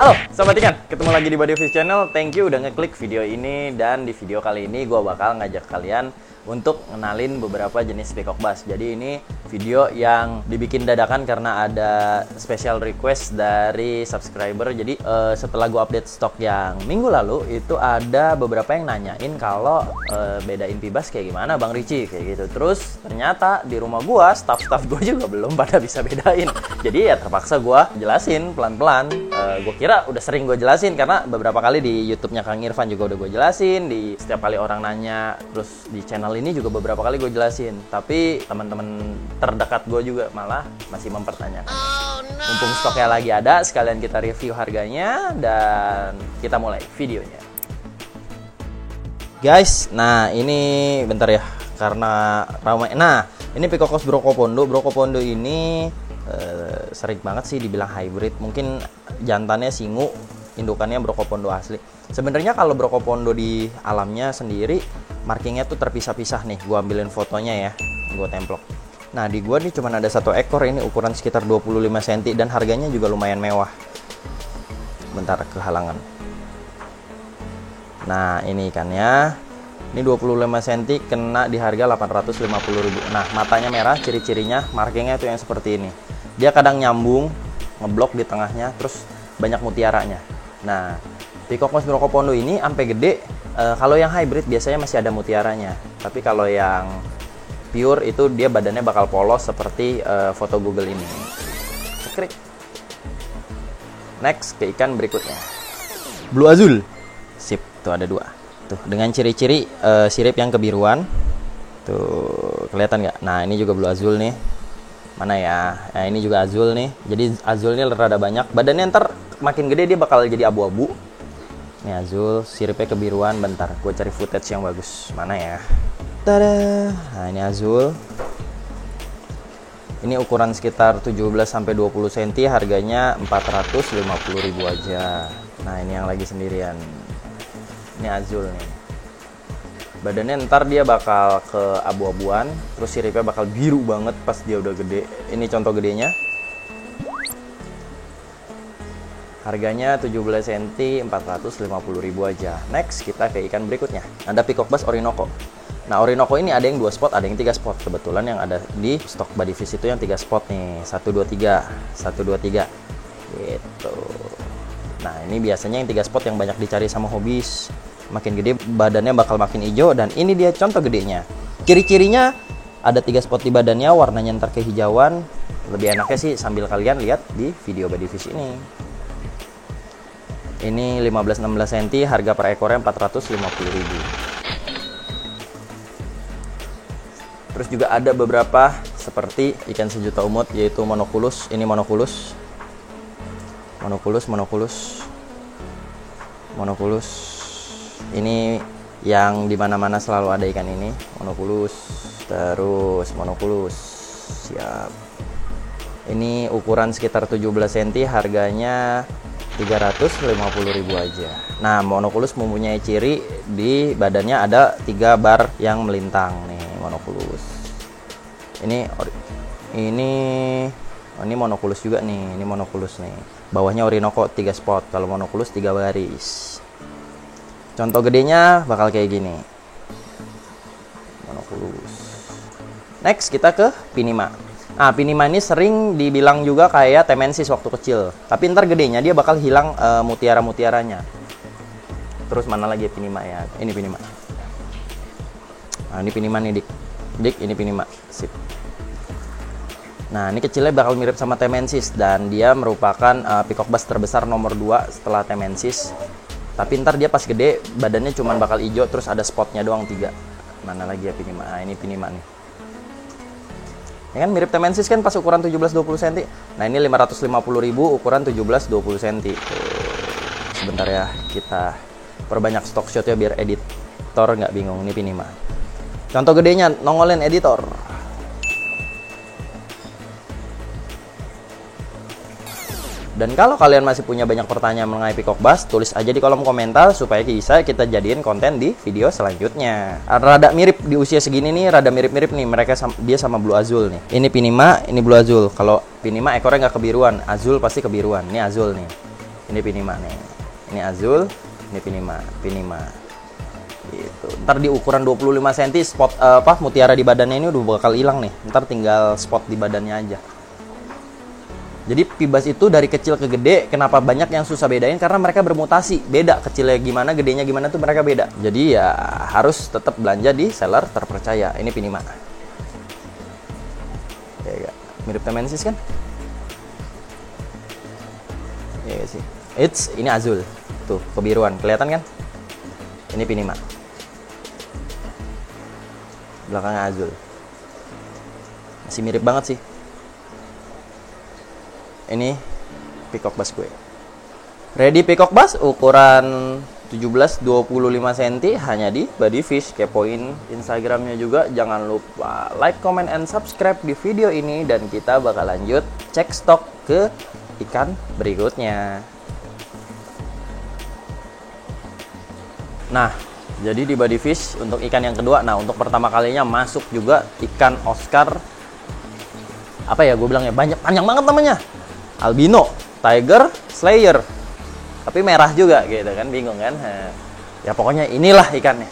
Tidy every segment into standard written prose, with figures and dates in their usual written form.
Halo Sobat Ikan, ketemu lagi di Bodyfish Channel. Thank you udah ngeklik video ini. Dan di video kali ini gue bakal ngajak kalian untuk ngenalin beberapa jenis peacock bass. Jadi ini video yang dibikin dadakan karena ada special request dari subscriber. Jadi setelah gue update stok yang minggu lalu, itu ada beberapa yang nanyain kalau bedain pibas kayak gimana Bang Ricci, kayak gitu. Terus ternyata di rumah gue, staff gue juga belum pada bisa bedain. Jadi ya terpaksa gue jelasin pelan-pelan. Gue kira udah sering gue jelasin karena beberapa kali di YouTube-nya Kang Irfan juga udah gue jelasin. Di setiap kali orang nanya, terus di channel ini juga beberapa kali gue jelasin. Tapi teman-teman terdekat gue juga malah masih mempertanyakan. Mumpung stoknya lagi ada, sekalian kita review harganya dan kita mulai videonya. Guys, nah ini bentar ya, karena ramai. Nah, ini Peacock Broco Pondo. Broco Pondo ini sering banget sih dibilang hybrid. Mungkin jantannya singu, indukannya Broco Pondo asli. Sebenarnya kalau Broco Pondo di alamnya sendiri, markingnya tuh terpisah-pisah nih. Gue ambilin fotonya ya, gue templok. Nah di gue nih cuma ada satu ekor, ini ukuran sekitar 25 cm dan harganya juga lumayan mewah. Bentar, kehalangan. Nah ini ikannya, ini 25 cm kena di harga 850.000. Nah matanya merah, ciri-cirinya markingnya tuh yang seperti ini. Dia kadang nyambung, ngeblok di tengahnya, terus banyak mutiaranya. Nah Peacock Broco Pondo ini sampai gede. Kalau yang hybrid biasanya masih ada mutiaranya, tapi kalau yang pure itu dia badannya bakal polos seperti foto Google ini. Cekrik. Next ke ikan berikutnya, Blue Azul. Sip, tuh ada dua. Tuh dengan ciri-ciri sirip yang kebiruan. Tuh kelihatan nggak? Nah ini juga Blue Azul nih. Mana ya? Nah ini juga Azul nih. Jadi Azul ini rada banyak. Badannya ntar makin gede dia bakal jadi abu-abu. Ini Azul, siripnya kebiruan. Bentar, gue cari footage yang bagus. Mana ya? Tada! Nah ini Azul. Ini ukuran sekitar 17-20 cm. Harganya 450.000 aja. Nah ini yang lagi sendirian. Ini Azul nih. Badannya ntar dia bakal ke abu-abuan. Terus siripnya bakal biru banget pas dia udah gede. Ini contoh gedenya. Harganya 17 cm, 450.000 aja. Next, kita ke ikan berikutnya. Ada Peacock Bass Orinoco. Nah, Orinoco ini ada yang 2 spot, ada yang 3 spot. Kebetulan yang ada di stok Bodyfish itu yang 3 spot nih. 1, 2, 3. 1, 2, 3. Gitu. Nah, ini biasanya yang 3 spot yang banyak dicari sama hobis. Makin gede, badannya bakal makin hijau. Dan ini dia contoh gedenya. Ciri-cirinya ada 3 spot di badannya, warnanya ntar kehijauan. Lebih enaknya sih sambil kalian lihat di video Bodyfish ini. Ini 15-16 cm, harga per ekornya 450.000. Terus juga ada beberapa seperti ikan sejuta umut, yaitu Monoculus. Ini Monoculus. Monoculus. Ini yang dimana-mana selalu ada ikan ini. Monoculus. Terus Monoculus. Siap. Ini ukuran sekitar 17 cm, harganya 350.000 aja. Nah, Monoculus mempunyai ciri di badannya ada 3 bar yang melintang nih, Monoculus. Ini Monoculus juga nih, ini Monoculus nih. Bawahnya Orinoco 3 spot, kalau Monoculus 3 baris. Contoh gedenya bakal kayak gini. Monoculus. Next kita ke Pinima. Nah, Pinima ini sering dibilang juga kayak Temensis waktu kecil. Tapi ntar gedenya dia bakal hilang mutiara-mutiaranya. Terus mana lagi ya Pinima ya? Ini Pinima. Nah, ini Pinima nih, Dik. Dik, ini Pinima. Sip. Nah, ini kecilnya bakal mirip sama Temensis. Dan dia merupakan Peacock Bass terbesar nomor 2 setelah Temensis. Tapi ntar dia pas gede, badannya cuma bakal hijau, terus ada spotnya doang 3. Mana lagi ya Pinima? Nah, ini Pinima nih. Ya kan mirip Temensis kan pas ukuran 17-20 cm. Nah ini 550.000 ukuran 17-20 cm. Sebentar ya, kita perbanyak stock shot ya biar editor nggak bingung. Ini Pinima. Contoh gedenya, nongolin editor. Dan kalau kalian masih punya banyak pertanyaan mengenai Peacock Bass, tulis aja di kolom komentar supaya bisa kita jadiin konten di video selanjutnya. Rada mirip di usia segini nih, rada mirip-mirip nih mereka dia sama Blue Azul nih. Ini Pinima, ini Blue Azul. Kalau Pinima ekornya nggak kebiruan, Azul pasti kebiruan. Ini Azul nih. Ini Pinima nih. Ini Azul, ini Pinima. Gitu. Ntar di ukuran 25 cm spot mutiara di badannya ini udah bakal hilang nih. Ntar tinggal spot di badannya aja. Jadi Pibas itu dari kecil ke gede, kenapa banyak yang susah bedain? Karena mereka bermutasi, beda kecilnya gimana, gedenya gimana tuh mereka beda. Jadi ya harus tetap belanja di seller terpercaya. Ini Pinima. Ya, mirip Temensis kan? Iya sih. Ini Azul. Tuh, kebiruan. Kelihatan kan? Ini Pinima. Belakangnya Azul. Masih mirip banget sih. Ini Peacock Bass gue. Ready Peacock Bass ukuran 17-25 cm hanya di Body Fish. Kepoin Instagramnya juga. Jangan lupa like, comment, and subscribe di video ini. Dan kita bakal lanjut cek stok ke ikan berikutnya. Nah, jadi di Body Fish untuk ikan yang kedua. Nah, untuk pertama kalinya masuk juga ikan Oscar. Apa ya gue bilangnya, panjang banget namanya. Albino, Tiger, Slayer. Tapi merah juga gitu kan, bingung kan. Ya pokoknya inilah ikannya.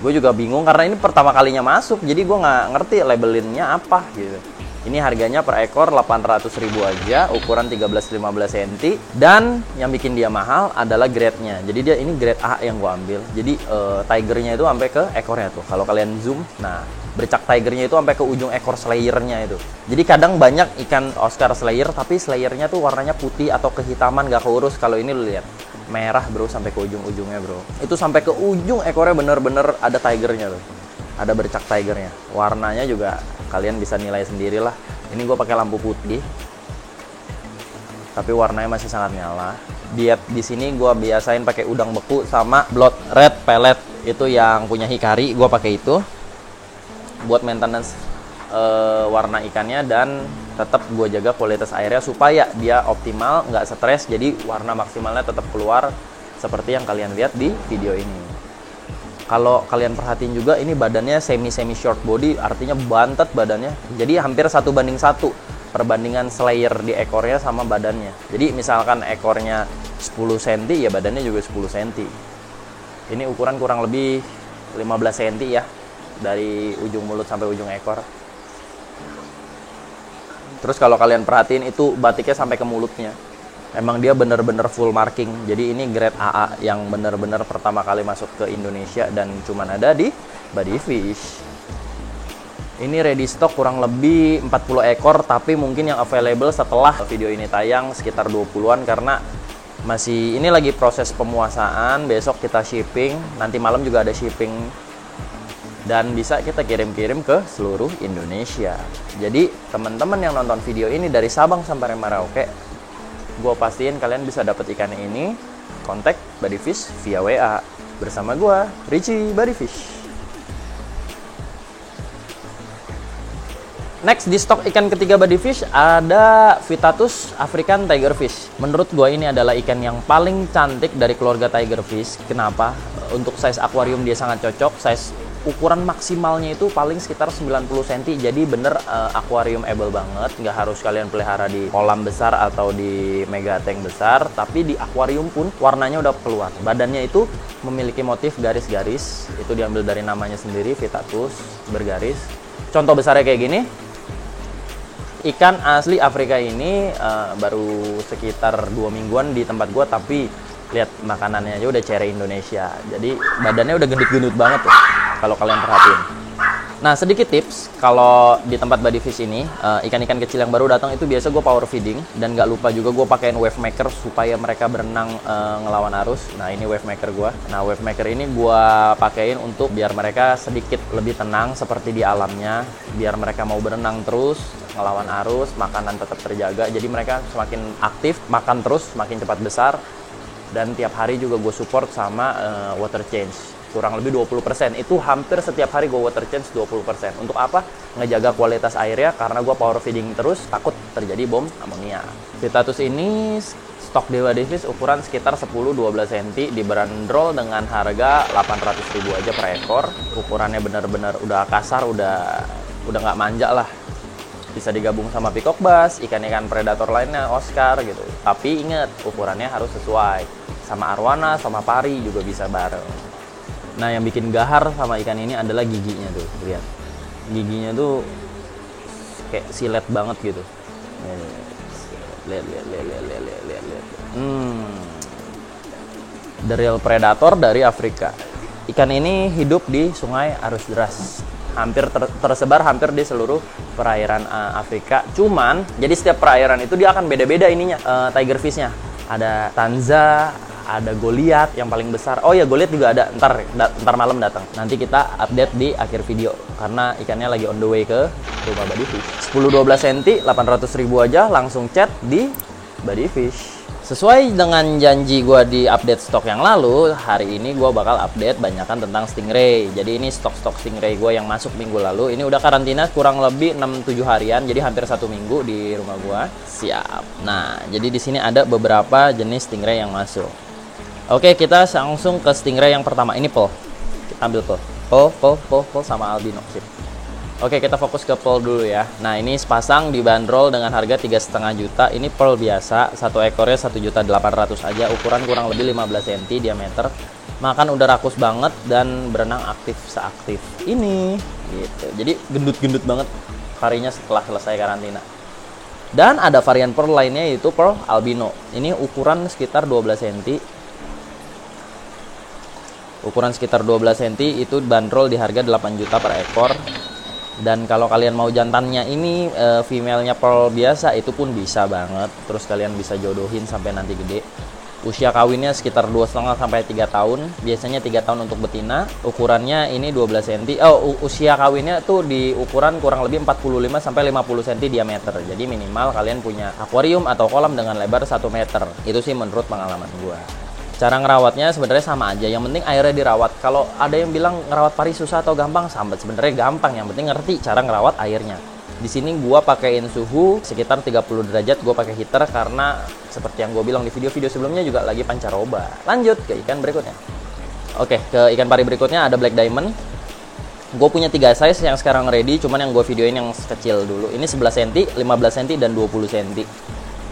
Gue juga bingung karena ini pertama kalinya masuk. Jadi gue nggak ngerti labelinnya apa gitu. Ini harganya per ekor 800.000 aja, ukuran 13-15 cm. Dan yang bikin dia mahal adalah grade-nya. Jadi dia ini grade A yang gue ambil. Jadi tigernya itu sampai ke ekornya tuh. Kalau kalian zoom, nah bercak tigernya itu sampai ke ujung ekor slayernya itu. Jadi kadang banyak ikan Oscar slayer, tapi slayernya tuh warnanya putih atau kehitaman, gak keurus. Kalau ini lu lihat, merah bro, sampai ke ujung-ujungnya bro. Itu sampai ke ujung ekornya bener-bener ada tigernya tuh. Ada bercak tigernya. Warnanya juga kalian bisa nilai sendiri lah. Ini gue pakai lampu putih, tapi warnanya masih sangat nyala. Diet di sini gue biasain pakai udang beku sama blood red pellet. Itu yang punya Hikari, gue pakai itu buat maintenance warna ikannya, dan tetap gue jaga kualitas airnya supaya dia optimal, nggak stres. Jadi warna maksimalnya tetap keluar seperti yang kalian lihat di video ini. Kalau kalian perhatiin juga, ini badannya semi short body, artinya bantet badannya. Jadi hampir 1:1 perbandingan slayer di ekornya sama badannya. Jadi misalkan ekornya 10 cm, ya badannya juga 10 cm. Ini ukuran kurang lebih 15 cm ya, dari ujung mulut sampai ujung ekor. Terus kalau kalian perhatiin, itu batiknya sampai ke mulutnya. Emang dia bener-bener full marking. Jadi ini grade AA yang bener-bener pertama kali masuk ke Indonesia dan cuman ada di Body Fish. Ini ready stock kurang lebih 40 ekor, tapi mungkin yang available setelah video ini tayang sekitar 20-an, karena masih ini lagi proses pemuasaan. Besok kita shipping, nanti malam juga ada shipping, dan bisa kita kirim-kirim ke seluruh Indonesia. Jadi teman-teman yang nonton video ini dari Sabang sampai Merauke, gue pastiin kalian bisa dapat ikan ini. Kontak Body Fish via WA bersama gue, Richie Body Fish. Next di stok ikan ketiga Body Fish ada Vitatus African Tiger Fish. Menurut gue ini adalah ikan yang paling cantik dari keluarga Tiger Fish. Kenapa? Untuk size akuarium dia sangat cocok. Size ukuran maksimalnya itu paling sekitar 90 cm. Jadi bener aquarium able banget. Nggak harus kalian pelihara di kolam besar atau di mega tank besar, tapi di akuarium pun warnanya udah keluar. Badannya itu memiliki motif garis-garis. Itu diambil dari namanya sendiri, Vitatus, bergaris. Contoh besarnya kayak gini. Ikan asli Afrika ini baru sekitar 2 mingguan di tempat gua, tapi lihat makanannya aja udah cere Indonesia. Jadi badannya udah gendut-gendut banget tuh kalau kalian perhatiin. Nah, sedikit tips kalau di tempat Body Fish ini, ikan-ikan kecil yang baru datang itu biasa gue power feeding, dan gak lupa juga gue pakein wave maker supaya mereka berenang ngelawan arus. Nah, ini wave maker gue. Nah, wave maker ini gue pakein untuk biar mereka sedikit lebih tenang seperti di alamnya, biar mereka mau berenang terus ngelawan arus, makanan tetap terjaga. Jadi mereka semakin aktif, makan terus, semakin cepat besar. Dan tiap hari juga gue support sama water change. Kurang lebih 20%. Itu hampir setiap hari gue water change 20%. Untuk apa? Ngejaga kualitas airnya, karena gue power feeding terus, takut terjadi bom amonia. Vitatus ini stok di Body Fish ukuran sekitar 10-12 cm, dibanderol dengan harga 800.000 aja per ekor. Ukurannya benar-benar udah kasar, udah nggak manja lah. bisa digabung sama peacock bass, ikan-ikan predator lainnya, Oscar gitu. Tapi ingat, ukurannya harus sesuai. Sama arwana, sama pari juga bisa bareng. Nah, yang bikin gahar sama ikan ini adalah giginya tuh, lihat. Giginya tuh kayak silet banget gitu. Lihat. The real predator dari Afrika. Ikan ini hidup di sungai arus deras. Hampir tersebar hampir di seluruh perairan Afrika. Cuman, jadi setiap perairan itu dia akan beda-beda ininya, tiger fish-nya. Ada Tanza, ada Goliath yang paling besar. Oh ya, Goliath juga ada. Ntar malam datang. Nanti kita update di akhir video karena ikannya lagi on the way ke rumah Buddy Fish. 10-12 cm, 800.000 aja, langsung chat di Buddy Fish. Sesuai dengan janji gue di update stok yang lalu, hari ini gue bakal update banyakan tentang stingray. Jadi ini stok-stok stingray gue yang masuk minggu lalu. Ini udah karantina kurang lebih 6-7 harian, jadi hampir 1 minggu di rumah gue. Siap. Nah, jadi di sini ada beberapa jenis stingray yang masuk. Oke, kita langsung ke stingray yang pertama. Ini pearl. Kita ambil pearl sama albino. Sip. Oke, kita fokus ke pearl dulu ya. Nah, ini sepasang dibanderol dengan harga 3,5 juta. Ini pearl biasa, satu ekornya 1.800.000 aja. Ukuran kurang lebih 15 cm diameter. Makan udah rakus banget dan berenang aktif seaktif ini. Gitu. Jadi gendut-gendut banget harinya setelah selesai karantina. Dan ada varian pearl lainnya yaitu pearl albino. Ini ukuran sekitar 12 cm. Ukuran sekitar 12 cm itu bandrol di harga 8 juta per ekor. Dan kalau kalian mau jantannya ini female-nya pearl biasa itu pun bisa banget. Terus kalian bisa jodohin sampai nanti gede. Usia kawinnya sekitar 2,5 sampai 3 tahun. Biasanya 3 tahun untuk betina. Ukurannya ini 12 cm. Usia kawinnya tuh di ukuran kurang lebih 45 sampai 50 cm diameter. Jadi minimal kalian punya akuarium atau kolam dengan lebar 1 meter. Itu sih menurut pengalaman gua. Cara ngerawatnya sebenarnya sama aja, yang penting airnya dirawat. Kalau ada yang bilang ngerawat pari susah atau gampang, sambat sebenarnya gampang, yang penting ngerti cara ngerawat airnya. Di sini gua pakein suhu sekitar 30 derajat, gua pakai heater karena seperti yang gua bilang di video-video sebelumnya juga lagi pancaroba. Lanjut ke ikan berikutnya. Oke, ke ikan pari berikutnya ada black diamond. Gue punya 3 size yang sekarang ready, cuman yang gue videoin yang kecil dulu. Ini 11 cm, 15 cm, dan 20 cm.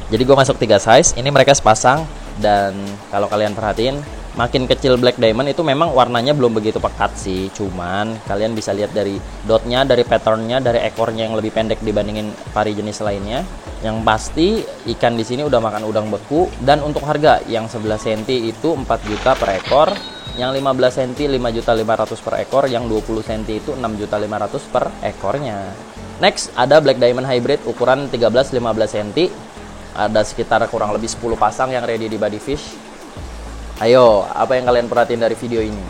Jadi gue masuk 3 size, ini mereka sepasang. Dan kalau kalian perhatiin, makin kecil black diamond itu memang warnanya belum begitu pekat sih. Cuman kalian bisa lihat dari dotnya, dari patternnya, dari ekornya yang lebih pendek dibandingin pari jenis lainnya. Yang pasti ikan di sini udah makan udang beku. Dan untuk harga yang 11 cm itu 4 juta per ekor, yang 15 cm 5.500.000 per ekor, yang 20 cm itu 6.500.000 per ekornya. Next ada black diamond hybrid ukuran 13-15 cm. Ada sekitar kurang lebih 10 pasang yang ready di Buddy Fish. Ayo, apa yang kalian perhatiin dari video ini?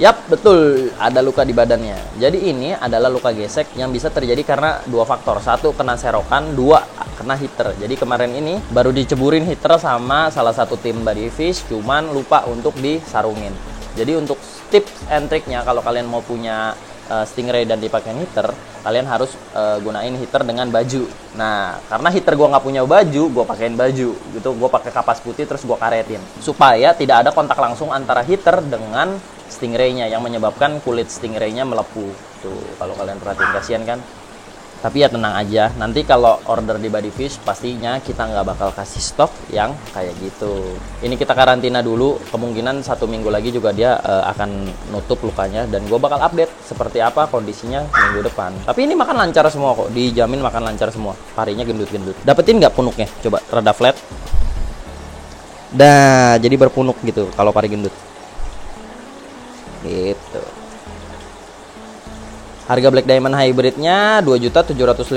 Yap, betul, ada luka di badannya. Jadi ini adalah luka gesek yang bisa terjadi karena 2 faktor. 1, kena serokan, 2, kena heater. Jadi kemarin ini baru diceburin heater sama salah satu tim Buddy Fish, cuman lupa untuk disarungin. Jadi untuk tips and triknya, kalau kalian mau punya stingray dan dipakai heater, kalian harus gunain heater dengan baju. Nah, karena heater gua nggak punya baju, gua pakein baju gitu. Gua pakai kapas putih terus gua karetin supaya tidak ada kontak langsung antara heater dengan stingraynya yang menyebabkan kulit stingraynya melepuh. Tuh, kalau kalian perhatiin, kasihan kan? Tapi ya tenang aja, nanti kalau order di Buddy Fish pastinya kita nggak bakal kasih stok yang kayak gitu. Ini kita karantina dulu, kemungkinan 1 minggu lagi juga dia akan nutup lukanya. Dan gue bakal update seperti apa kondisinya minggu depan. Tapi ini makan lancar semua kok, dijamin makan lancar semua. Parinya gendut-gendut. Dapetin nggak punuknya? Coba rada flat. Dah, jadi berpunuk gitu kalau pari gendut. Gitu. Harga black diamond hybridnya 2.750.000.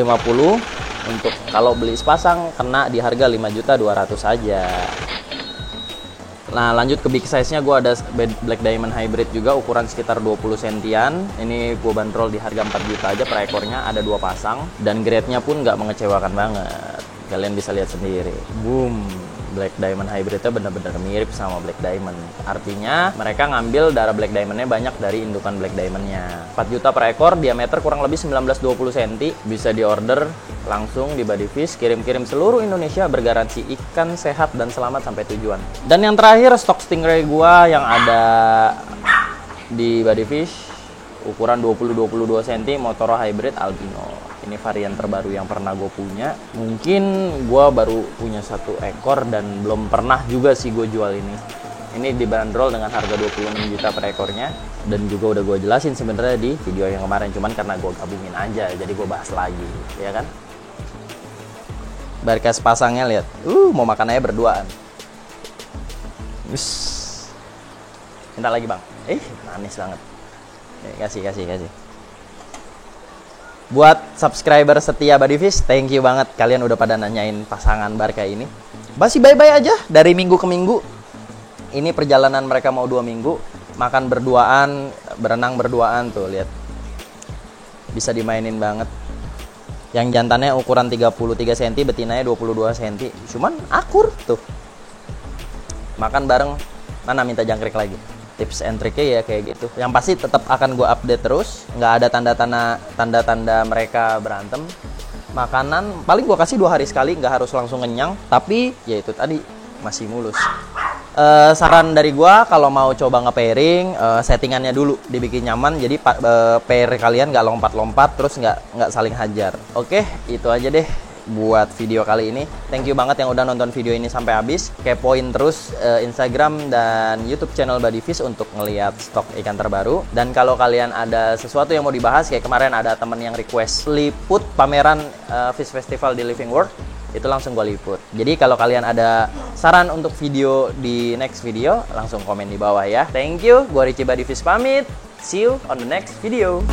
Untuk kalau beli sepasang kena di harga 5.200.000 saja. Nah, lanjut ke big size nya, gue ada black diamond hybrid juga ukuran sekitar 20 cm. Ini gue bandrol di harga 4 juta aja per ekornya, ada 2 pasang. Dan grade nya pun nggak mengecewakan banget, kalian bisa lihat sendiri. Boom, black diamond hybridnya benar-benar mirip sama black diamond. Artinya mereka ngambil darah black diamondnya banyak dari indukan black diamondnya. 4 juta per ekor, diameter kurang lebih 19-20 cm. Bisa diorder langsung di Buddy Fish, kirim-kirim seluruh Indonesia, bergaransi ikan sehat dan selamat sampai tujuan. Dan yang terakhir, stok stingray gua yang ada di Buddy Fish ukuran 20-22 cm, Motoro hybrid albino. Ini varian terbaru yang pernah gue punya. Mungkin gue baru punya 1 ekor dan belum pernah juga sih gue jual ini. Ini dibanderol dengan harga 26 juta per ekornya. Dan juga udah gue jelasin sebenarnya di video yang kemarin. Cuman karena gue gabungin aja, jadi gue bahas lagi, ya kan? Barkas pasangnya lihat. Mau makan aja berduaan. Minta lagi bang. Manis banget. Kasih. Buat subscriber setia Bodyfish, thank you banget. Kalian udah pada nanyain pasangan Barca ini. Masih bye-bye aja dari minggu ke minggu. Ini perjalanan mereka mau 2 minggu. Makan berduaan, berenang berduaan tuh, lihat. Bisa dimainin banget. Yang jantannya ukuran 33 cm, betinanya 22 cm. Cuman akur tuh. Makan bareng, mana minta jangkrik lagi. Tips and triknya ya kayak gitu. Yang pasti tetap akan gue update terus. Nggak ada tanda-tanda mereka berantem. Makanan paling gue kasih 2 hari sekali, nggak harus langsung kenyang. Tapi ya itu tadi masih mulus. Saran dari gue kalau mau coba nge-pairing, settingannya dulu dibikin nyaman. Jadi pair kalian nggak lompat-lompat, terus nggak saling hajar. Oke, itu aja deh buat video kali ini. Thank you banget yang udah nonton video ini sampai habis. Kepoin terus Instagram dan YouTube channel Bodyfish untuk ngelihat stok ikan terbaru. Dan kalau kalian ada sesuatu yang mau dibahas, kayak kemarin ada temen yang request liput pameran Fish Festival di Living World, itu langsung gue liput. Jadi kalau kalian ada saran untuk video di next video, langsung komen di bawah ya. Thank you, gue Richie Bodyfish pamit. See you on the next video.